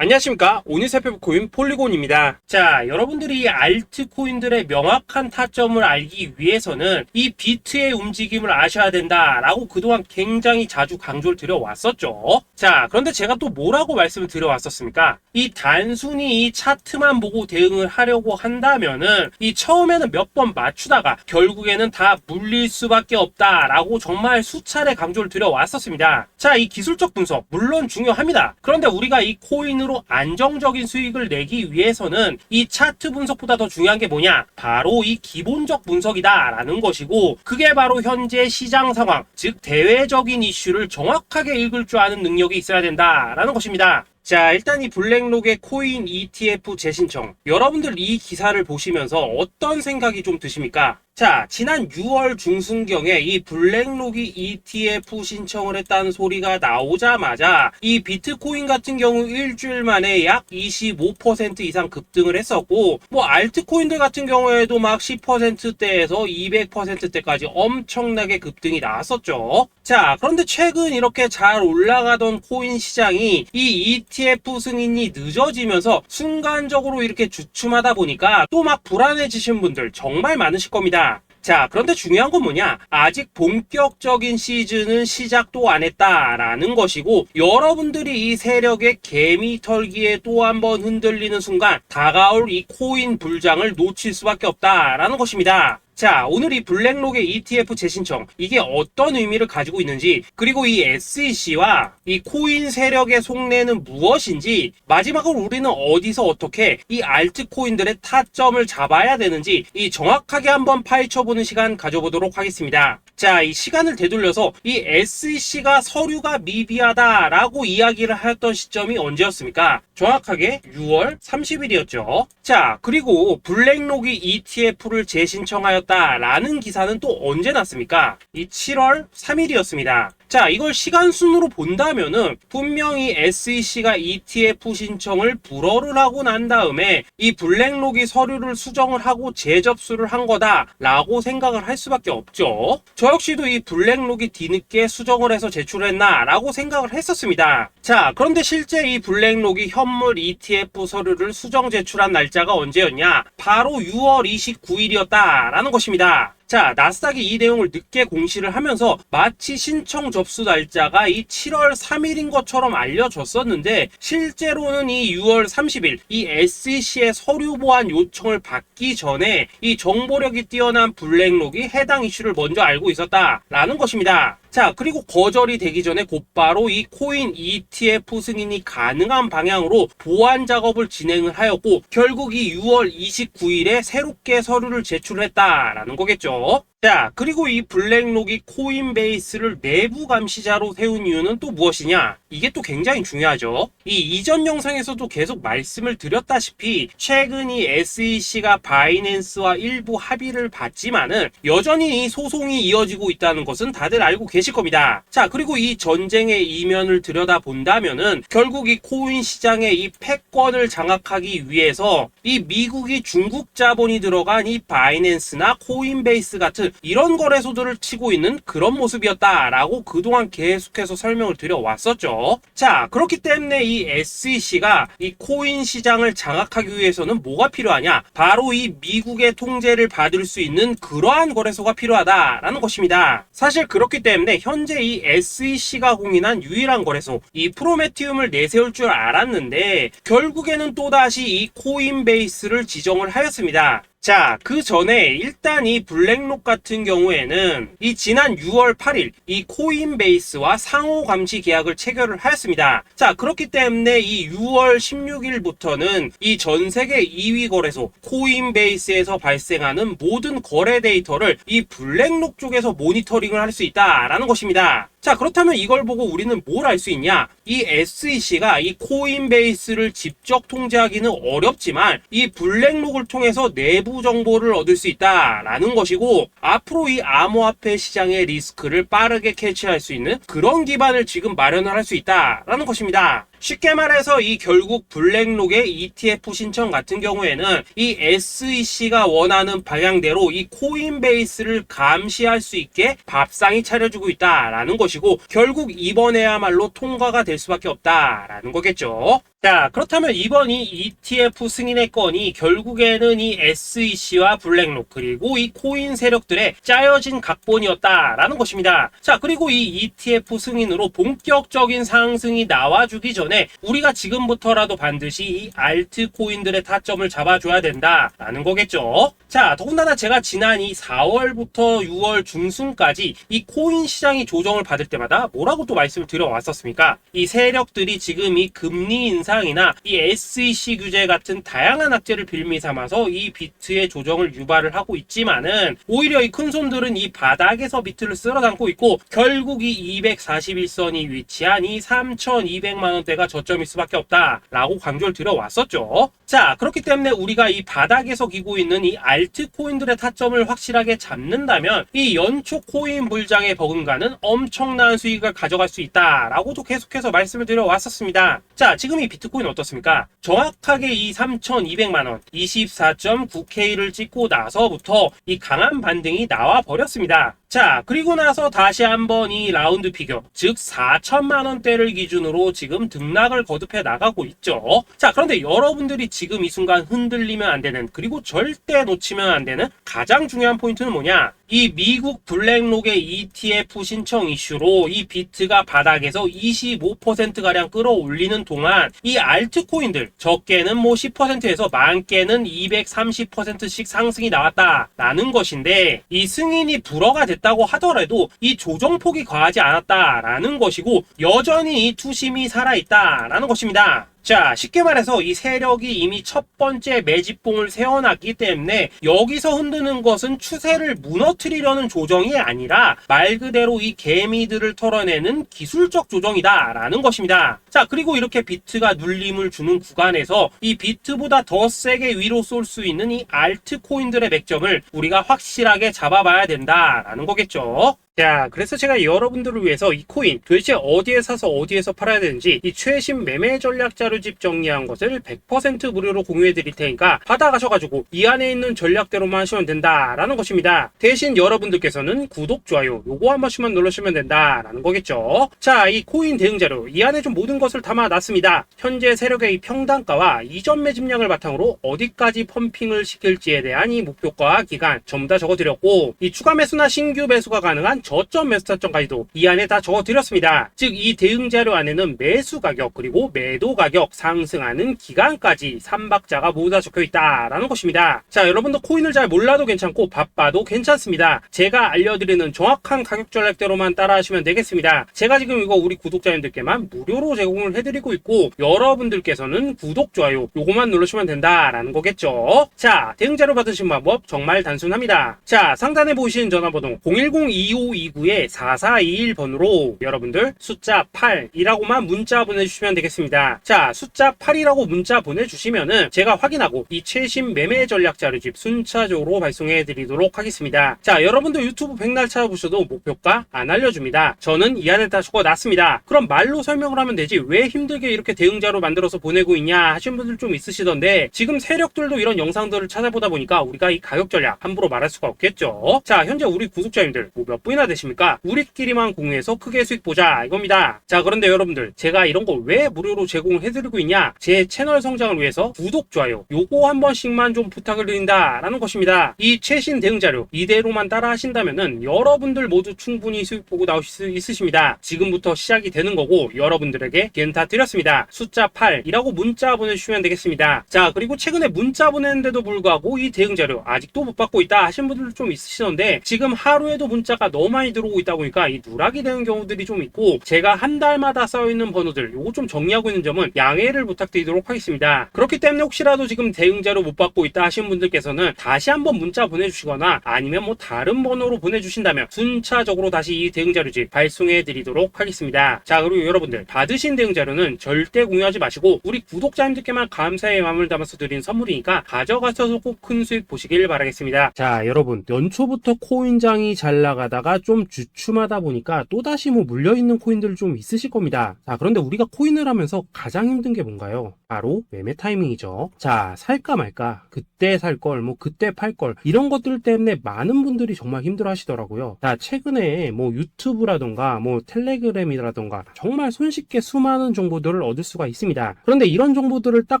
안녕하십니까. 오늘 살펴볼 코인 폴리곤입니다. 자, 여러분들이 알트코인들의 명확한 타점을 알기 위해서는 이 비트의 움직임을 아셔야 된다라고 그동안 굉장히 자주 강조를 드려왔었죠. 자, 그런데 제가 또 뭐라고 말씀을 드려왔었습니까? 이 단순히 이 차트만 보고 대응을 하려고 한다면은 이 처음에는 몇 번 맞추다가 결국에는 다 물릴 수밖에 없다라고 정말 수차례 강조를 드려왔었습니다. 자, 이 기술적 분석 물론 중요합니다. 그런데 우리가 이 코인으로 안정적인 수익을 내기 위해서는 이 차트 분석보다 더 중요한 게 뭐냐? 바로 이 기본적 분석이다 라는 것이고, 그게 바로 현재 시장 상황, 즉 대외적인 이슈를 정확하게 읽을 줄 아는 능력이 있어야 된다라는 것입니다. 자, 일단 이 블랙록의 코인 ETF 재신청, 여러분들 이 기사를 보시면서 어떤 생각이 좀 드십니까? 자, 지난 6월 중순경에 이 블랙록이 ETF 신청을 했다는 소리가 나오자마자 이 비트코인 같은 경우 일주일 만에 약 25% 이상 급등을 했었고, 뭐 알트코인들 같은 경우에도 막 10%대에서 200%대까지 엄청나게 급등이 나왔었죠. 자, 그런데 최근 이렇게 잘 올라가던 코인 시장이 이 ETF 승인이 늦어지면서 순간적으로 이렇게 주춤하다 보니까 또 막 불안해지신 분들 정말 많으실 겁니다. 자, 그런데 중요한 건 뭐냐? 아직 본격적인 시즌은 시작도 안 했다라는 것이고, 여러분들이 이 세력의 개미 털기에 또 한 번 흔들리는 순간 다가올 이 코인 불장을 놓칠 수밖에 없다라는 것입니다. 자, 오늘 이 블랙록의 ETF 재신청, 이게 어떤 의미를 가지고 있는지, 그리고 이 SEC와 이 코인 세력의 속내는 무엇인지, 마지막으로 우리는 어디서 어떻게 이 알트코인들의 타점을 잡아야 되는지 이 정확하게 한번 파헤쳐보는 시간 가져보도록 하겠습니다. 자, 이 시간을 되돌려서 이 SEC가 서류가 미비하다라고 이야기를 하였던 시점이 언제였습니까? 정확하게 6월 30일이었죠. 자, 그리고 블랙록이 ETF를 재신청하였다라는 기사는 또 언제 났습니까? 이 7월 3일이었습니다. 자, 이걸 시간순으로 본다면은 분명히 SEC가 ETF 신청을 불허를 하고 난 다음에 이 블랙록이 서류를 수정을 하고 재접수를 한 거다라고 생각을 할 수밖에 없죠. 저 역시도 이 블랙록이 뒤늦게 수정을 해서 제출했나라고 생각을 했었습니다. 자, 그런데 실제 이 블랙록이 현물 ETF 서류를 수정 제출한 날짜가 언제였냐? 바로 6월 29일이었다라는 것입니다. 자, 나스닥이 이 내용을 늦게 공시를 하면서 마치 신청 접수 날짜가 이 7월 3일인 것처럼 알려졌었는데, 실제로는 이 6월 30일 이 SEC의 서류 보완 요청을 받기 전에 이 정보력이 뛰어난 블랙록이 해당 이슈를 먼저 알고 있었다라는 것입니다. 자, 그리고 거절이 되기 전에 곧바로 이 코인 ETF 승인이 가능한 방향으로 보완 작업을 진행을 하였고, 결국 이 6월 29일에 새롭게 서류를 제출했다라는 거겠죠. 자, 그리고 이 블랙록이 코인베이스를 내부 감시자로 세운 이유는 또 무엇이냐? 이게 또 굉장히 중요하죠. 이 이전 영상에서도 계속 말씀을 드렸다시피 최근 이 SEC가 바이낸스와 일부 합의를 봤지만은 여전히 이 소송이 이어지고 있다는 것은 다들 알고 계실 겁니다. 자, 그리고 이 전쟁의 이면을 들여다본다면은 결국 이 코인 시장의 이 패권을 장악하기 위해서 이 미국이 중국 자본이 들어간 이 바이낸스나 코인베이스 같은 이런 거래소들을 치고 있는 그런 모습이었다라고 그동안 계속해서 설명을 드려왔었죠. 자, 그렇기 때문에 이 SEC가 이 코인 시장을 장악하기 위해서는 뭐가 필요하냐? 바로 이 미국의 통제를 받을 수 있는 그러한 거래소가 필요하다라는 것입니다. 사실 그렇기 때문에 현재 이 SEC가 공인한 유일한 거래소, 이 프로메티움을 내세울 줄 알았는데 결국에는 또다시 이 코인베이스를 지정을 하였습니다. 자, 그 전에 일단 이 블랙록 같은 경우에는 이 지난 6월 8일 이 코인베이스와 상호 감시 계약을 체결을 하였습니다. 자, 그렇기 때문에 이 6월 16일부터는 이 전 세계 2위 거래소 코인베이스에서 발생하는 모든 거래 데이터를 이 블랙록 쪽에서 모니터링을 할 수 있다라는 것입니다. 자, 그렇다면 이걸 보고 우리는 뭘 알 수 있냐? 이 SEC가 이 코인베이스를 직접 통제하기는 어렵지만 이 블랙록을 통해서 내부 정보를 얻을 수 있다라는 것이고, 앞으로 이 암호화폐 시장의 리스크를 빠르게 캐치할 수 있는 그런 기반을 지금 마련을 할 수 있다라는 것입니다. 쉽게 말해서 이 결국 블랙록의 ETF 신청 같은 경우에는 이 SEC가 원하는 방향대로 이 코인베이스를 감시할 수 있게 밥상이 차려주고 있다라는 것이고, 결국 이번에야말로 통과가 될 수밖에 없다라는 거겠죠. 자, 그렇다면 이번 이 ETF 승인의 건이 결국에는 이 SEC와 블랙록 그리고 이 코인 세력들의 짜여진 각본이었다라는 것입니다. 자, 그리고 이 ETF 승인으로 본격적인 상승이 나와주기 전에 우리가 지금부터라도 반드시 이 알트코인들의 타점을 잡아줘야 된다라는 거겠죠. 자, 더군다나 제가 지난 이 4월부터 6월 중순까지 이 코인 시장이 조정을 받을 때마다 뭐라고 또 말씀을 드려왔었습니까? 이 세력들이 지금 이 금리 인상이나 이 SEC 규제 같은 다양한 악재를 빌미 삼아서 이 비트의 조정을 유발을 하고 있지만은 오히려 이 큰손들은 이 바닥에서 비트를 쓸어 담고 있고 결국 이 241선이 위치한 이 3,200만 원대가 저점일 수밖에 없다라고 강조를 드려왔었죠. 자, 그렇기 때문에 우리가 이 바닥에서 기고 있는 이 알트코인들의 타점을 확실하게 잡는다면 이 연초 코인 불장의 버금가는 엄청난 수익을 가져갈 수 있다라고도 계속해서 말씀을 드려왔었습니다. 자, 지금 이 비트코인 어떻습니까? 정확하게 이 3,200만원 24.9K를 찍고 나서부터 이 강한 반등이 나와 버렸습니다. 자, 그리고 나서 다시 한번 이 라운드 피겨, 즉 4천만원대를 기준으로 지금 등락을 거듭해 나가고 있죠. 자, 그런데 여러분들이 지금 이 순간 흔들리면 안 되는, 그리고 절대 놓치면 안 되는 가장 중요한 포인트는 뭐냐? 이 미국 블랙록의 ETF 신청 이슈로 이 비트가 바닥에서 25%가량 끌어올리는 동안 이 알트코인들 적게는 뭐 10%에서 많게는 230%씩 상승이 나왔다라는 것인데, 이 승인이 불허가 됐다고 하더라도 이 조정폭이 과하지 않았다라는 것이고 여전히 이 투심이 살아있다라는 것입니다. 자, 쉽게 말해서 이 세력이 이미 첫 번째 매집봉을 세워놨기 때문에 여기서 흔드는 것은 추세를 무너뜨리려는 조정이 아니라 말 그대로 이 개미들을 털어내는 기술적 조정이다라는 것입니다. 자, 그리고 이렇게 비트가 눌림을 주는 구간에서 이 비트보다 더 세게 위로 쏠 수 있는 이 알트코인들의 맥점을 우리가 확실하게 잡아봐야 된다라는 거겠죠. 자, 그래서 제가 여러분들을 위해서 이 코인 도대체 어디에 사서 어디에서 팔아야 되는지 이 최신 매매 전략 자료집 정리한 것을 100% 무료로 공유해 드릴 테니까 받아가셔가지고 이 안에 있는 전략대로만 하시면 된다라는 것입니다. 대신 여러분들께서는 구독, 좋아요 요거 한 번씩만 눌러주시면 된다라는 거겠죠. 자, 이 코인 대응 자료 이 안에 좀 모든 것을 담아놨습니다. 현재 세력의 이 평단가와 이전 매집량을 바탕으로 어디까지 펌핑을 시킬지에 대한 이 목표가 기간 전부 다 적어드렸고, 이 추가 매수나 신규 매수가 가능한 저점 매수 타점까지도 이 안에 다 적어드렸습니다. 즉 이 대응 자료 안에는 매수 가격 그리고 매도 가격, 상승하는 기간까지 3박자가 모두 다 적혀있다라는 것입니다. 자, 여러분도 코인을 잘 몰라도 괜찮고 바빠도 괜찮습니다. 제가 알려드리는 정확한 가격 전략대로만 따라하시면 되겠습니다. 제가 지금 이거 우리 구독자님들께만 무료로 제공을 해드리고 있고 여러분들께서는 구독, 좋아요 요거만 누르시면 된다라는 거겠죠. 자, 대응 자료 받으신 방법 정말 단순합니다. 자, 상단에 보이시는 전화번호 010-2529-4421번으로 여러분들 숫자 8이라고만 문자 보내주시면 되겠습니다. 자, 숫자 8이라고 문자 보내주시면은 제가 확인하고 이 최신 매매 전략 자료집 순차적으로 발송해 드리도록 하겠습니다. 자, 여러분들 유튜브 백날 찾아보셔도 목표가 안 알려줍니다. 저는 이 안에 다 적어놨습니다. 그럼 말로 설명을 하면 되지 왜 힘들게 이렇게 대응 자료 만들어서 보내고 있냐 하신 분들 좀 있으시던데, 지금 세력들도 이런 영상들을 찾아보다 보니까 우리가 이 가격 전략 함부로 말할 수가 없겠죠. 자, 현재 우리 구독자님들 뭐 몇 분이나 되십니까? 우리끼리만 공유해서 크게 수익 보자 이겁니다. 자, 그런데 여러분들 제가 이런 거 왜 무료로 제공을 해드리고 있냐? 제 채널 성장을 위해서 구독, 좋아요 요거 한 번씩만 좀 부탁을 드린다 라는 것입니다. 이 최신 대응 자료 이대로만 따라 하신다면은 여러분들 모두 충분히 수익 보고 나오실 수 있으십니다. 지금부터 시작이 되는 거고 여러분들에게 기회는 다 드렸습니다. 숫자 8이라고 문자 보내주시면 되겠습니다. 자, 그리고 최근에 문자 보냈는데도 불구하고 이 대응 자료 아직도 못 받고 있다 하신 분들도 좀 있으시던데, 지금 하루에도 문자가 너무 많이 들어오고 있다 보니까 이 누락이 되는 경우들이 좀 있고 제가 한 달마다 쌓여있는 번호들 요거 좀 정리하고 있는 점은 양해를 부탁드리도록 하겠습니다. 그렇기 때문에 혹시라도 지금 대응 자료 못 받고 있다 하신 분들께서는 다시 한번 문자 보내주시거나 아니면 뭐 다른 번호로 보내주신다면 순차적으로 다시 이 대응 자료집 발송해 드리도록 하겠습니다. 자, 그리고 여러분들 받으신 대응 자료는 절대 공유하지 마시고 우리 구독자님들께만 감사의 마음을 담아서 드린 선물이니까 가져가셔서 꼭 큰 수익 보시길 바라겠습니다. 자, 여러분 연초부터 코인장이 잘 나가다가 경기가 좀 주춤하다 보니까 또다시 뭐 물려있는 코인들 좀 있으실 겁니다. 자, 그런데 우리가 코인을 하면서 가장 힘든 게 뭔가요? 바로 매매 타이밍이죠. 자, 살까 말까, 그때 살 걸, 뭐 그때 팔 걸, 이런 것들 때문에 많은 분들이 정말 힘들어 하시더라고요. 자, 최근에 뭐 유튜브라던가 뭐 텔레그램이라던가 정말 손쉽게 수많은 정보들을 얻을 수가 있습니다. 그런데 이런 정보들을 딱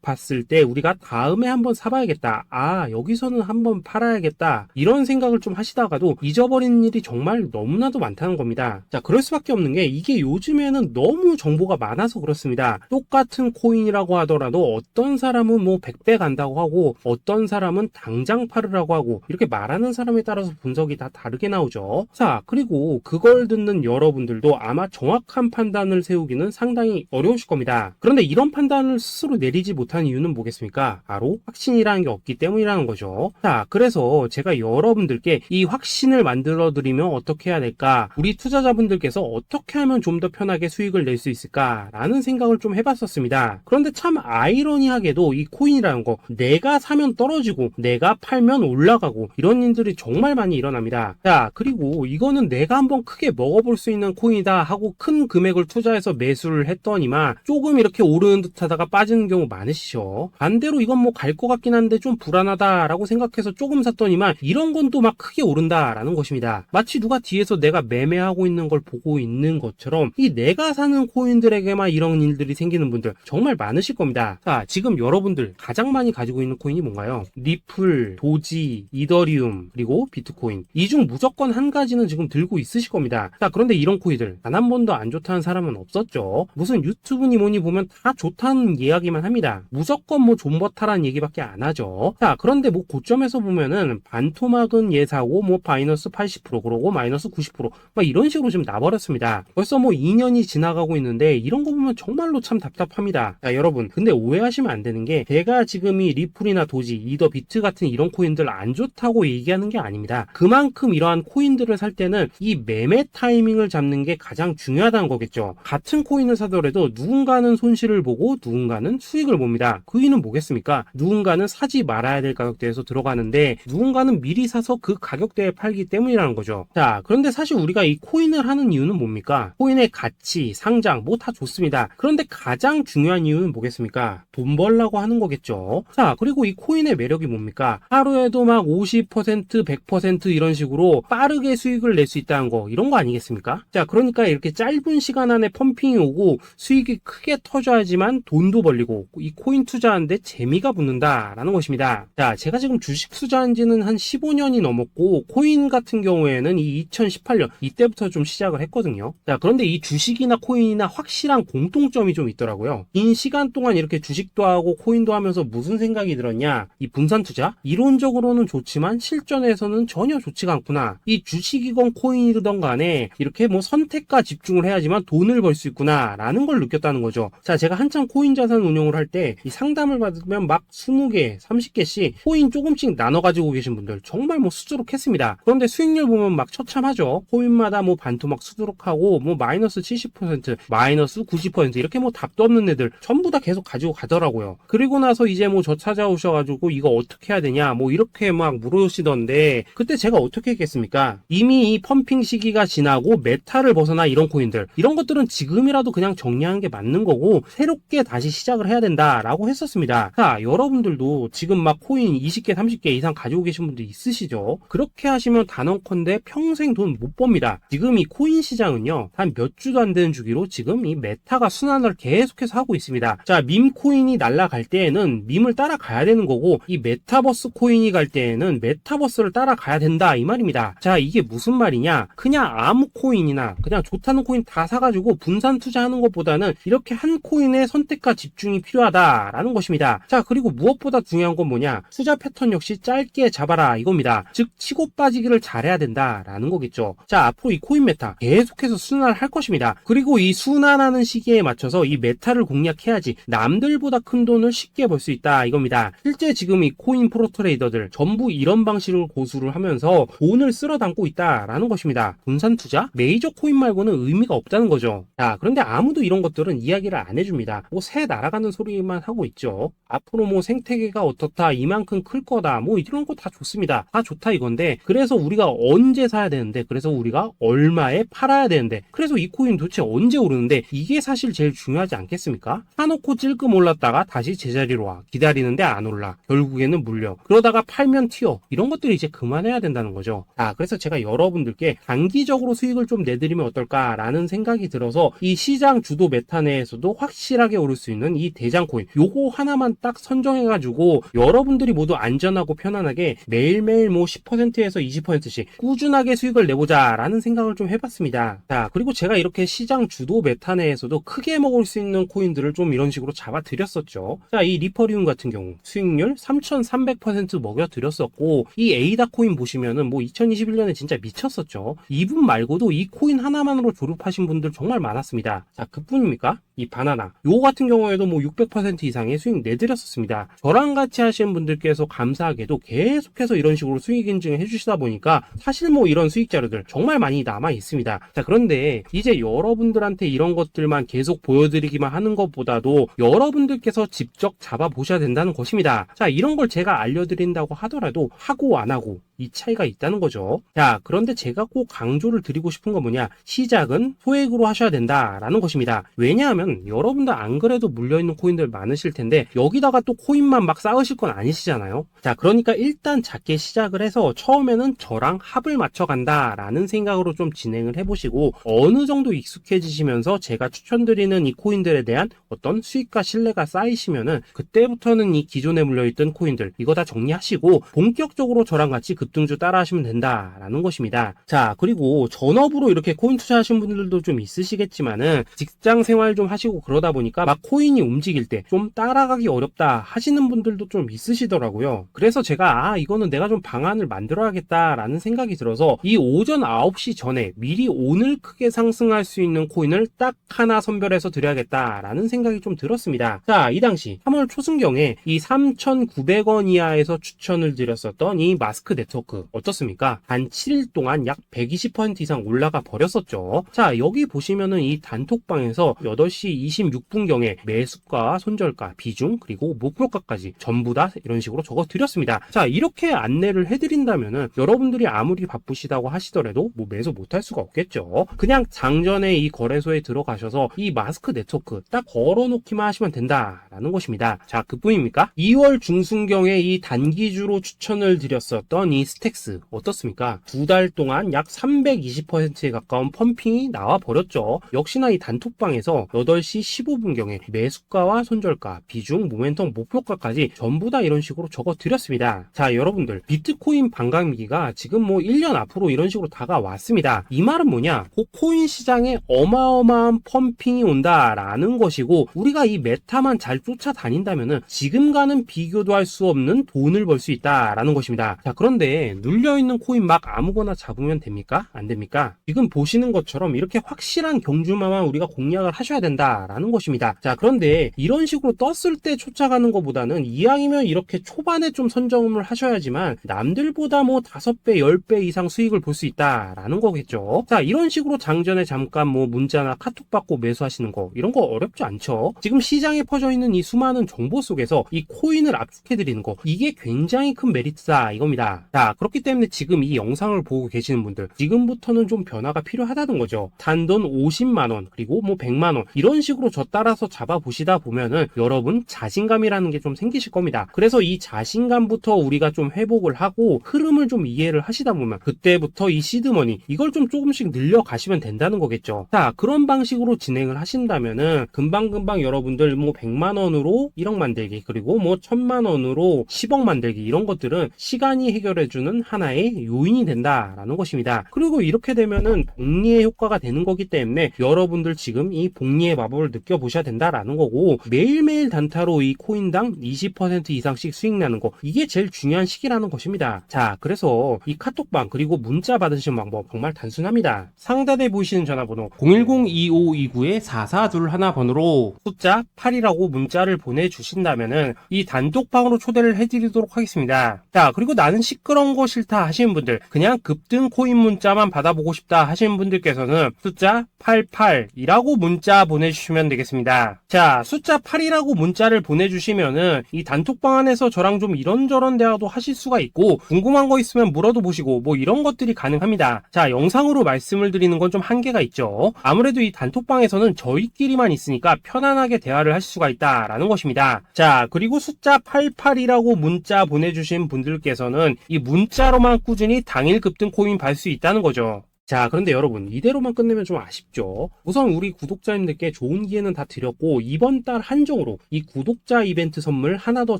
봤을 때 우리가 다음에 한번 사봐야겠다, 아 여기서는 한번 팔아야겠다, 이런 생각을 좀 하시다가도 잊어버리는 일이 정말 너무나도 많다는 겁니다. 자, 그럴 수밖에 없는 게 이게 요즘에는 너무 정보가 많아서 그렇습니다. 똑같은 코인이라고 하더라도 어떤 사람은 뭐 100배 간다고 하고 어떤 사람은 당장 팔으라고 하고, 이렇게 말하는 사람에 따라서 분석이 다 다르게 나오죠. 자, 그리고 그걸 듣는 여러분들도 아마 정확한 판단을 세우기는 상당히 어려우실 겁니다. 그런데 이런 판단을 스스로 내리지 못한 이유는 뭐겠습니까? 바로 확신이라는 게 없기 때문이라는 거죠. 자, 그래서 제가 여러분들께 이 확신을 만들어 드리면 어떻게 해야 될까, 우리 투자자분들께서 어떻게 하면 좀 더 편하게 수익을 낼 수 있을까 라는 생각을 좀 해봤었습니다. 그런데 참 아이러니하게도 이 코인이라는 거, 내가 사면 떨어지고 내가 팔면 올라가고 이런 일들이 정말 많이 일어납니다. 자, 그리고 이거는 내가 한번 크게 먹어볼 수 있는 코인이다 하고 큰 금액을 투자해서 매수를 했더니만 조금 이렇게 오르는 듯 하다가 빠지는 경우 많으시죠. 반대로 이건 뭐 갈 것 같긴 한데 좀 불안하다라고 생각해서 조금 샀더니만 이런 건 또 막 크게 오른다라는 것입니다. 마치 누가 뒤에서 내가 매매하고 있는 걸 보고 있는 것처럼 이 내가 사는 코인들에게만 이런 일들이 생기는 분들 정말 많으실 겁니다. 자, 지금 여러분들 가장 많이 가지고 있는 코인이 뭔가요? 리플, 도지, 이더리움, 그리고 비트코인. 이 중 무조건 한 가지는 지금 들고 있으실 겁니다. 자, 그런데 이런 코인들 단 한 번도 안 좋다는 사람은 없었죠. 무슨 유튜브니 뭐니 보면 다 좋다는 이야기만 합니다. 무조건 뭐 존버타라는 얘기밖에 안 하죠. 자, 그런데 뭐 고점에서 보면은 반토막은 예사고 뭐 마이너스 80% 그러고 마이너스 90% 막 이런 식으로 지금 나버렸습니다. 벌써 뭐 2년이 지나가고 있는데 이런 거 보면 정말로 참 답답합니다. 자, 여러분 근데 오해하시면 안 되는 게 제가 지금 이 리플이나 도지, 이더, 비트 같은 이런 코인들 안 좋다고 얘기하는 게 아닙니다. 그만큼 이러한 코인들을 살 때는 이 매매 타이밍을 잡는 게 가장 중요하다는 거겠죠. 같은 코인을 사더라도 누군가는 손실을 보고 누군가는 수익을 봅니다. 그 이유는 뭐겠습니까? 누군가는 사지 말아야 될 가격대에서 들어가는데 누군가는 미리 사서 그 가격대에 팔기 때문이라는 거죠. 자, 그런데 사실 우리가 이 코인을 하는 이유는 뭡니까? 코인의 가치, 상장 뭐 다 좋습니다. 그런데 가장 중요한 이유는 뭐겠습니까? 돈 벌라고 하는 거겠죠. 자, 그리고 이 코인의 매력이 뭡니까? 하루에도 막 50%, 100% 이런 식으로 빠르게 수익을 낼 수 있다는 거, 이런 거 아니겠습니까? 자, 그러니까 이렇게 짧은 시간 안에 펌핑이 오고 수익이 크게 터져야지만 돈도 벌리고 이 코인 투자하는데 재미가 붙는다라는 것입니다. 자, 제가 지금 주식 투자한 지는 한 15년이 넘었고 코인 같은 경우에는 이 2018년 이때부터 좀 시작을 했거든요. 자, 그런데 이 주식이나 코인이나 확실한 공통점이 좀 있더라고요. 긴 시간 동안 이렇게 주식도 하고 코인도 하면서 무슨 생각이 들었냐? 이 분산 투자? 이론적으로는 좋지만 실전에서는 전혀 좋지가 않구나. 이 주식이건 코인이든 간에 이렇게 뭐 선택과 집중을 해야지만 돈을 벌 수 있구나 라는 걸 느꼈다는 거죠. 자, 제가 한참 코인 자산 운용을 할 때 이 상담을 받으면 막 20개, 30개씩 코인 조금씩 나눠 가지고 계신 분들 정말 뭐 수두룩했습니다. 그런데 수익률 보면 막 처참하죠. 코인마다 뭐 반토막 수두룩하고 뭐 마이너스 70%, 마이너스 90% 이렇게 뭐 답도 없는 애들 전부 다 계속 가지고 가더라고요. 그리고 나서 이제 뭐 저 찾아오셔가지고 이거 어떻게 해야 되냐 뭐 이렇게 막 물으시던데 그때 제가 어떻게 했겠습니까? 이미 이 펌핑 시기가 지나고 메타를 벗어나 이런 코인들, 이런 것들은 지금이라도 그냥 정리하는 게 맞는 거고 새롭게 다시 시작을 해야 된다라고 했었습니다. 자, 여러분들도 지금 막 코인 20개, 30개 이상 가지고 계신 분들 있으시죠? 그렇게 하시면 단언컨대 평생 돈 못 법니다. 지금 이 코인 시장은요, 한 몇 주도 안 되는 주기로 지금 이 메타가 순환을 계속해서 하고 있습니다. 자, 밈 코인이 날아갈 때에는 밈을 따라가야 되는 거고 이 메타버스 코인이 갈 때에는 메타버스를 따라가야 된다 이 말입니다. 자, 이게 무슨 말이냐? 그냥 아무 코인이나 그냥 좋다는 코인 다 사가지고 분산 투자하는 것보다는 이렇게 한 코인에 선택과 집중이 필요하다라는 것입니다. 자, 그리고 무엇보다 중요한 건 뭐냐? 투자 패턴 역시 짧게 잡아라 이겁니다. 즉 치고 빠지기를 잘해야 된다라는 거겠죠. 자, 앞으로 이 코인 메타 계속해서 순환을 할 것입니다. 그리고 이 순환하는 시기에 맞춰서 이 메타를 공략해야지 남들보다 큰 돈을 쉽게 벌 수 있다 이겁니다. 실제 지금 이 코인 프로 트레이더들 전부 이런 방식을 고수를 하면서 돈을 쓸어 담고 있다라는 것입니다. 분산 투자? 메이저 코인 말고는 의미가 없다는 거죠. 자, 그런데 아무도 이런 것들은 이야기를 안 해줍니다. 뭐 새 날아가는 소리만 하고 있죠. 앞으로 뭐 생태계가 어떻다, 이만큼 클 거다, 뭐 이런 거 다 좋습니다. 다 좋다 이건데 그래서 우리가 언제 사야 되는 되는데, 그래서 우리가 얼마에 팔아야 되는데, 그래서 이 코인 도대체 언제 오르는데, 이게 사실 제일 중요하지 않겠습니까? 사놓고 찔끔 올랐다가 다시 제자리로 와, 기다리는데 안 올라, 결국에는 물려, 그러다가 팔면 튀어, 이런 것들이 이제 그만해야 된다는 거죠. 그래서 제가 여러분들께 단기적으로 수익을 좀 내드리면 어떨까라는 생각이 들어서 이 시장 주도 메타 내에서도 확실하게 오를 수 있는 이 대장 코인, 요거 하나만 딱 선정해가지고 여러분들이 모두 안전하고 편안하게 매일매일 뭐 10%에서 20%씩 꾸준하게 수익을 내보자 라는 생각을 좀 해봤습니다. 그리고 제가 이렇게 시장 주도 메타 내에서도 크게 먹을 수 있는 코인들을 좀 이런 식으로 잡아드렸었죠. 이 리퍼리움 같은 경우 수익률 3300% 먹여드렸었고, 이 에이다 코인 보시면은 뭐 2021년에 진짜 미쳤었죠. 이분 말고도 이 코인 하나만으로 졸업하신 분들 정말 많았습니다. 그뿐입니까? 이 바나나 요거 같은 경우에도 뭐 600% 이상의 수익 내드렸었습니다. 저랑 같이 하시는 분들께서 감사하게도 계속해서 이런 식으로 수익 인증을 해주시다 보니까 사실 뭐 이런 수익 자료들 정말 많이 남아 있습니다. 그런데 이제 여러분들한테 이런 것들만 계속 보여드리기만 하는 것보다도 여러분들께서 직접 잡아보셔야 된다는 것입니다. 이런 걸 제가 알려드린다고 하더라도 하고 안 하고 이 차이가 있다는 거죠. 그런데 제가 꼭 강조를 드리고 싶은 건 뭐냐, 시작은 소액으로 하셔야 된다라는 것입니다. 왜냐하면 여러분들 안 그래도 물려있는 코인들 많으실 텐데 여기다가 또 코인만 막 쌓으실 건 아니시잖아요. 그러니까 일단 작게 시작을 해서 처음에는 저랑 합을 맞춰 간다라는 생각으로 좀 진행을 해보시고, 어느 정도 익숙해지시면서 제가 추천드리는 이 코인들에 대한 어떤 수익과 신뢰가 쌓이시면은 그때부터는 이 기존에 물려있던 코인들 이거 다 정리하시고 본격적으로 저랑 같이 급등주 따라 하시면 된다라는 것입니다. 그리고 전업으로 이렇게 코인 투자하시는 분들도 좀 있으시겠지만은 직장 생활 좀 하시고 그러다 보니까 막 코인이 움직일 때 좀 따라가기 어렵다 하시는 분들도 좀 있으시더라고요. 그래서 제가 이거는 내가 좀 방안을 만들어야겠다라는 생각이 들어서 이 오전 9시 전에 미리 오늘 크게 상승할 수 있는 코인을 딱 하나 선별해서 드려야겠다라는 생각이 좀 들었습니다. 이 당시 3월 초순경에 이 3,900원 이하에서 추천을 드렸었던 이 마스크 네트워크 어떻습니까? 단 7일 동안 약 120% 이상 올라가 버렸었죠. 여기 보시면은 이 단톡방에서 8시 26분경에 매수가, 손절가, 비중, 그리고 목표가까지 전부 다 이런 식으로 적어 드렸습니다. 이렇게 안내를 해드린다면은 여러분들이 아무리 바쁘시다고 하시더라도 뭐 매수 못할 수가 없겠죠. 그냥 장전에 이 거래소에 들어가셔서 이 마스크 네트워크 딱 걸어놓기만 하시면 된다라는 것입니다. 그뿐입니까? 2월 중순경에 이 단기주로 추천을 드렸었던 이 스택스 어떻습니까? 2달 동안 약 320%에 가까운 펌핑이 나와 버렸죠. 역시나 이 단톡방에서 8시 15분경에 매수가와 손절가, 비중, 모멘텀, 목표가까지 전부 다 이런 식으로 적어 드렸습니다. 여러분들 비트코인 반감기가 지금 뭐 1년 앞으로 이런 식으로 다가왔습니다. 이 말은 뭐냐? 코인 시장에 어마어마한 펌핑이 온다라는 것이고, 우리가 이 메타만 잘 쫓아다닌다면은 지금과는 비교도 할 수 없는 돈을 벌 수 있다라는 것입니다. 그런데 눌려있는 코인 막 아무거나 잡으면 됩니까? 안 됩니까? 지금 보시는 것처럼 이렇게 확실한 경주마만 우리가 공략을 하셔야 된다라는 것입니다. 그런데 이런 식으로 떴을 때 쫓아가는 것보다는 이왕이면 이렇게 초반에 좀 선점을 하셔야지만 남들보다 뭐 5배, 10배 이상 수익을 볼 수 있다라는 거겠죠. 이런 식으로 장전에 잠깐 뭐 문자나 카톡 받고 매수하시는 거 이런 거 어렵지 않죠. 지금 시장에 퍼져 있는 이 수많은 정보 속에서 이 코인을 압축해드리는 거, 이게 굉장히 큰 메리트다 이겁니다. 그렇기 때문에 지금 이 영상을 보고 계시는 분들 지금부터는 좀 변화가 필요하다는 거죠. 단돈 50만원 그리고 뭐 100만원 이런 식으로 저 따라서 잡아보시다 보면은 여러분 자신감이라는 게 좀 생기실 겁니다. 그래서 이 자신감부터 우리가 좀 회복을 하고 흐름을 좀 이해를 하시다 보면 그때부터 이 시드머니 이걸 좀 조금씩 늘려가시면 된다는 거겠죠. 그런 방식으로 진행을 하신다면은 금방금방 여러분들 뭐 100만원으로 1억 만들기, 그리고 뭐 1000만원으로 10억 만들기, 이런 것들은 시간이 해결해주는 하나의 요인이 된다라는 것입니다. 그리고 이렇게 되면은 복리의 효과가 되는 거기 때문에 여러분들 지금 이 복리의 마법을 느껴보셔야 된다라는 거고, 매일매일 단타로 이 코인당 20% 이상씩 수익 나는 거, 이게 제일 중요한 시기라는 것입니다. 그래서 이 카톡방 그리고 문자 받으시는 방법 정말 단순합니다. 상단에 보이시는 전화번호 010-2529-4421 번호로 숫자 8이라고 문자를 보내주신다면은 이 단톡방으로 초대를 해드리도록 하겠습니다. 그리고 나는 시끄러 그런 거 싫다 하시는 분들, 그냥 급등 코인 문자만 받아보고 싶다 하시는 분들께서는 숫자 88이라고 문자 보내주시면 되겠습니다. 자, 숫자 8이라고 문자를 보내주시면은 이 단톡방 안에서 저랑 좀 이런저런 대화도 하실 수가 있고, 궁금한 거 있으면 물어도 보시고 뭐 이런 것들이 가능합니다. 자, 영상으로 말씀을 드리는 건 좀 한계가 있죠. 아무래도 이 단톡방에서는 저희끼리만 있으니까 편안하게 대화를 할 수가 있다라는 것입니다. 자, 그리고 숫자 88이라고 문자 보내주신 분들께서는 이 문자로만 꾸준히 당일 급등 코인 받을 수 있다는 거죠. 자, 그런데 여러분, 이대로만 끝내면 좀 아쉽죠. 우선 우리 구독자님들께 좋은 기회는 다 드렸고, 이번 달 한정으로 이 구독자 이벤트 선물 하나 더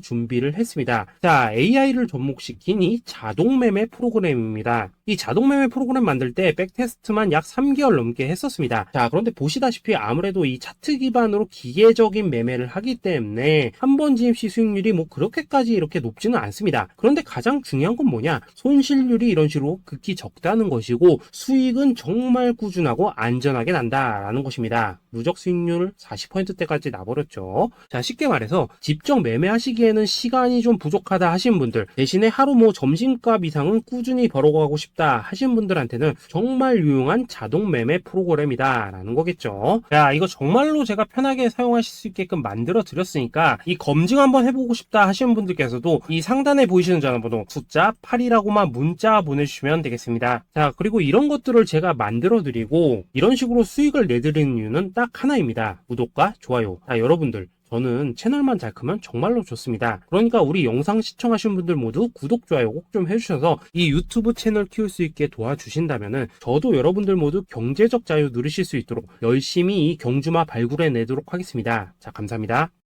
준비를 했습니다. 자, AI를 접목시킨 이 자동매매 프로그램입니다. 이 자동매매 프로그램 만들 때 백테스트만 약 3개월 넘게 했었습니다. 자, 그런데 보시다시피 아무래도 이 차트 기반으로 기계적인 매매를 하기 때문에 한 번 지임 시 수익률이 뭐 그렇게까지 이렇게 높지는 않습니다. 그런데 가장 중요한 건 뭐냐? 손실률이 이런 식으로 극히 적다는 것이고, 수익은 정말 꾸준하고 안전하게 난다라는 것입니다. 누적 수익률 40%대까지 나버렸죠. 자, 쉽게 말해서 직접 매매하시기에는 시간이 좀 부족하다 하신 분들, 대신에 하루 뭐 점심값 이상은 꾸준히 벌어가고 싶다 하신 분들한테는 정말 유용한 자동 매매 프로그램이다 라는 거겠죠. 자, 이거 정말로 제가 편하게 사용하실 수 있게끔 만들어 드렸으니까 이 검증 한번 해보고 싶다 하시는 분들께서도 이 상단에 보이시는 전화번호 숫자 8이라고만 문자 보내주시면 되겠습니다. 자, 그리고 이런 것들을 제가 만들어 드리고 이런 식으로 수익을 내드리는 이유는 딱 하나입니다. 구독과 좋아요. 자, 여러분들, 저는 채널만 잘 크면 정말로 좋습니다. 그러니까 우리 영상 시청하신 분들 모두 구독, 좋아요 꼭 좀 해주셔서 이 유튜브 채널 키울 수 있게 도와주신다면은 저도 여러분들 모두 경제적 자유 누리실 수 있도록 열심히 이 경주마 발굴해 내도록 하겠습니다. 자, 감사합니다.